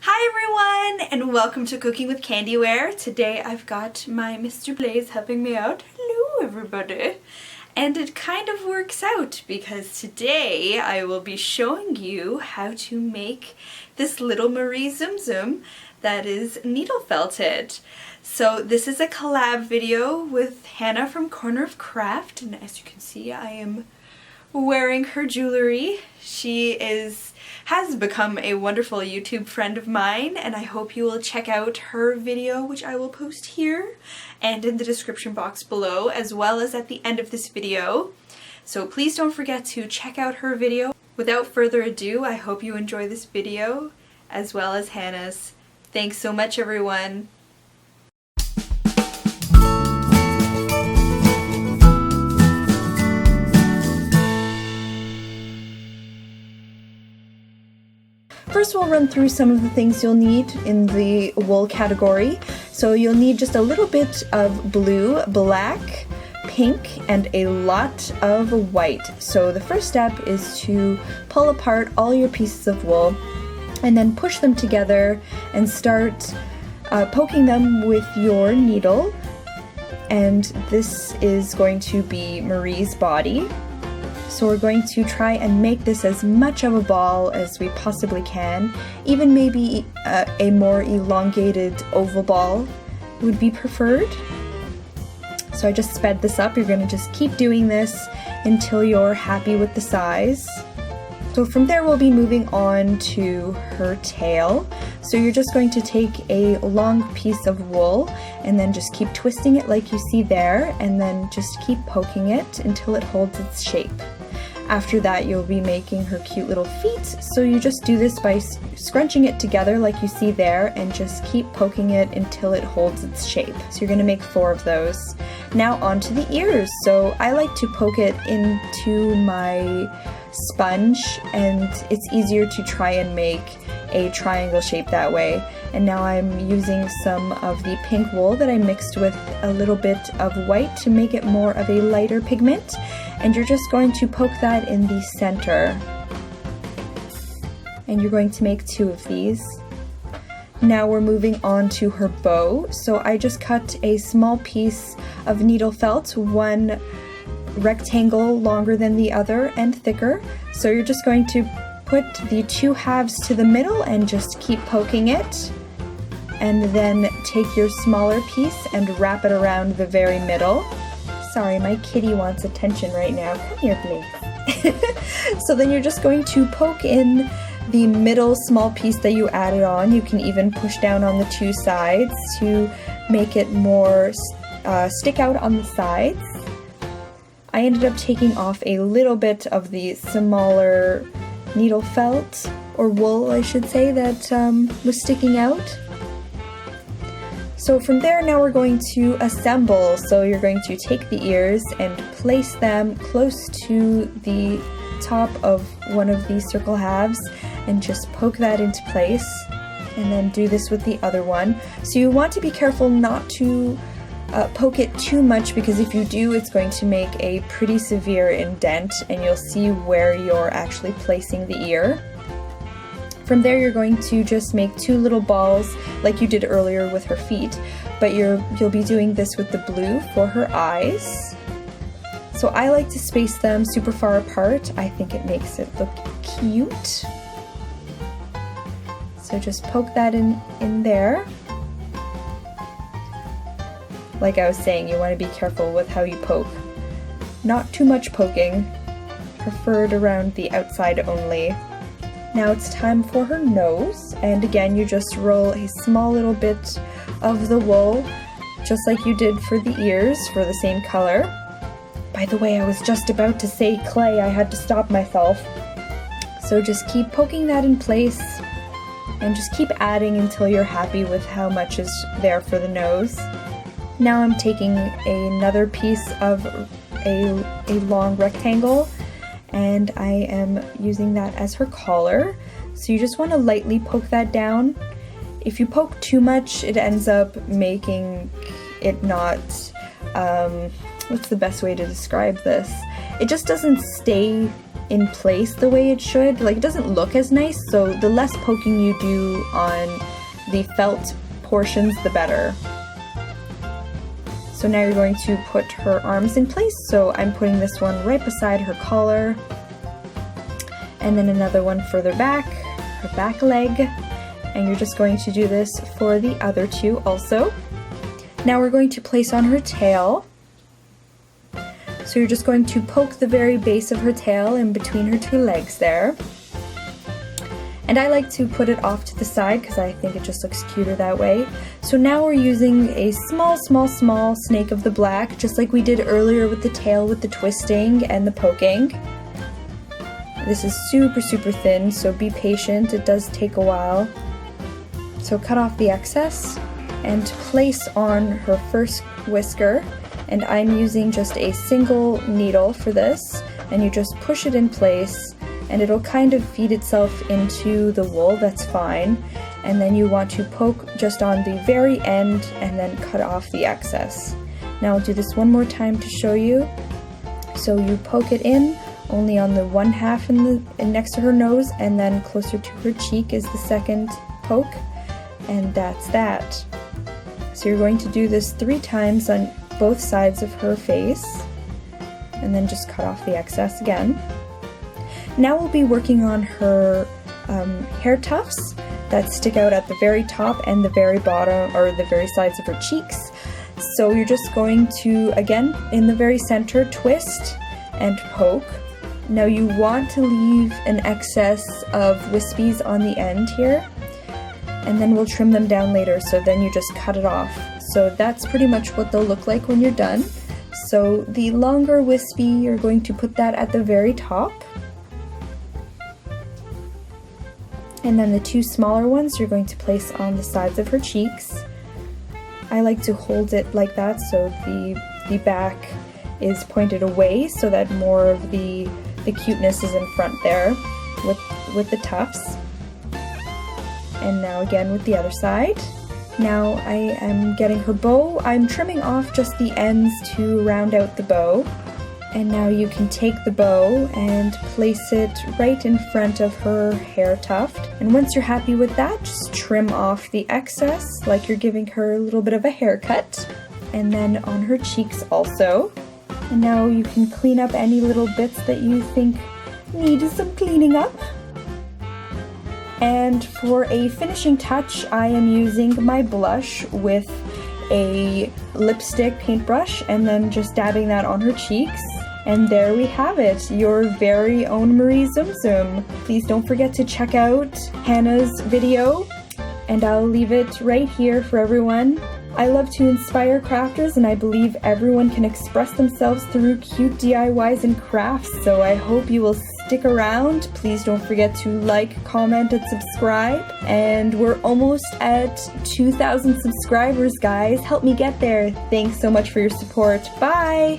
Hi everyone, and welcome to Cooking with Candyware. Today I've got my Mr. Blaze helping me out. Hello everybody. And it kind of works out because today I will be showing you how to make this little Marie Tsum Tsum that is needle felted. So this is a collab video with Hannah from Corner of Craft, and as you can see I am wearing her jewelry. She has become a wonderful YouTube friend of mine, and I hope you will check out her video, which I will post here and in the description box below, as well as at the end of this video. So please don't forget to check out her video. Without further ado, I hope you enjoy this video as well as Hannah's. Thanks so much everyone. First we'll run through some of the things you'll need in the wool category. So you'll need just a little bit of blue, black, pink, and a lot of white. So the first step is to pull apart all your pieces of wool and then push them together and start poking them with your needle. And this is going to be Marie's body. So we're going to try and make this as much of a ball as we possibly can. Even maybe a more elongated oval ball would be preferred. So I just sped this up. You're going to just keep doing this until you're happy with the size. So from there we'll be moving on to her tail. So you're just going to take a long piece of wool and then just keep twisting it like you see there, and then just keep poking it until it holds its shape. After that you'll be making her cute little feet, so you just do this by scrunching it together like you see there and just keep poking it until it holds its shape. So you're going to make 4 of those. Now on to the ears. So I like to poke it into my sponge, and it's easier to try and make a triangle shape that way. And now I'm using some of the pink wool that I mixed with a little bit of white to make it more of a lighter pigment, and you're just going to poke that in the center, and you're going to make 2 of these. Now we're moving on to her bow. So I just cut a small piece of needle felt, one rectangle longer than the other and thicker. So you're just going to put the 2 halves to the middle and just keep poking it, and then take your smaller piece and wrap it around the very middle. Sorry, my kitty wants attention right now. Come here, please. So then you're just going to poke in the middle small piece that you added on. You can even push down on the 2 sides to make it more stick out on the sides. I ended up taking off a little bit of the smaller needle felt, or wool I should say, that was sticking out. So from there now we're going to assemble. So you're going to take the ears and place them close to the top of one of these circle halves and just poke that into place, and then do this with the other one. So you want to be careful not to poke it too much, because if you do it's going to make a pretty severe indent and you'll see where you're actually placing the ear. From there you're going to just make 2 little balls like you did earlier with her feet, but you'll be doing this with the blue for her eyes. So I like to space them super far apart. I think it makes it look cute. So just poke that in there. Like I was saying, you want to be careful with how you poke. Not too much poking, preferred around the outside only. Now it's time for her nose, and again you just roll a small little bit of the wool, just like you did for the ears, for the same color. By the way, I was just about to say clay, I had to stop myself. So just keep poking that in place, and just keep adding until you're happy with how much is there for the nose. Now I'm taking another piece of a long rectangle, and I am using that as her collar. So you just want to lightly poke that down. If you poke too much, it ends up making it not, what's the best way to describe this? It just doesn't stay in place the way it should. Like, it doesn't look as nice, so the less poking you do on the felt portions, the better. So now you're going to put her arms in place, so I'm putting this one right beside her collar, and then another one further back, her back leg, and you're just going to do this for the other two also. Now we're going to place on her tail. So you're just going to poke the very base of her tail in between her two legs there. And I like to put it off to the side because I think it just looks cuter that way. So now we're using a small snake of the black, just like we did earlier with the tail with the twisting and the poking. This is super thin, so be patient, it does take a while. So cut off the excess and place on her first whisker, and I'm using just a single needle for this, and you just push it in place and it'll kind of feed itself into the wool, that's fine. And then you want to poke just on the very end and then cut off the excess. Now I'll do this one more time to show you. So you poke it in only on the one half next to her nose, and then closer to her cheek is the second poke, and that's that. So you're going to do this 3 times on both sides of her face, and then just cut off the excess again. Now we'll be working on her hair tufts that stick out at the very top and the very bottom, or the very sides of her cheeks. So you're just going to, again, in the very center, twist and poke. Now you want to leave an excess of wispies on the end here, and then we'll trim them down later, so then you just cut it off. So that's pretty much what they'll look like when you're done. So the longer wispy, you're going to put that at the very top. And then the 2 smaller ones you're going to place on the sides of her cheeks. I like to hold it like that so the back is pointed away so that more of the cuteness is in front there with the tufts. And now again with the other side. Now I am getting her bow. I'm trimming off just the ends to round out the bow. And now you can take the bow and place it right in front of her hair tuft. And once you're happy with that, just trim off the excess like you're giving her a little bit of a haircut. And then on her cheeks also. And now you can clean up any little bits that you think need some cleaning up. And for a finishing touch, I am using my blush with a lipstick paintbrush and then just dabbing that on her cheeks. And there we have it, your very own Marie Tsum Tsum. Please don't forget to check out Hannah's video, and I'll leave it right here for everyone. I love to inspire crafters, and I believe everyone can express themselves through cute DIYs and crafts, so I hope you will stick around. Please don't forget to like, comment, and subscribe. And we're almost at 2,000 subscribers, guys. Help me get there. Thanks so much for your support. Bye!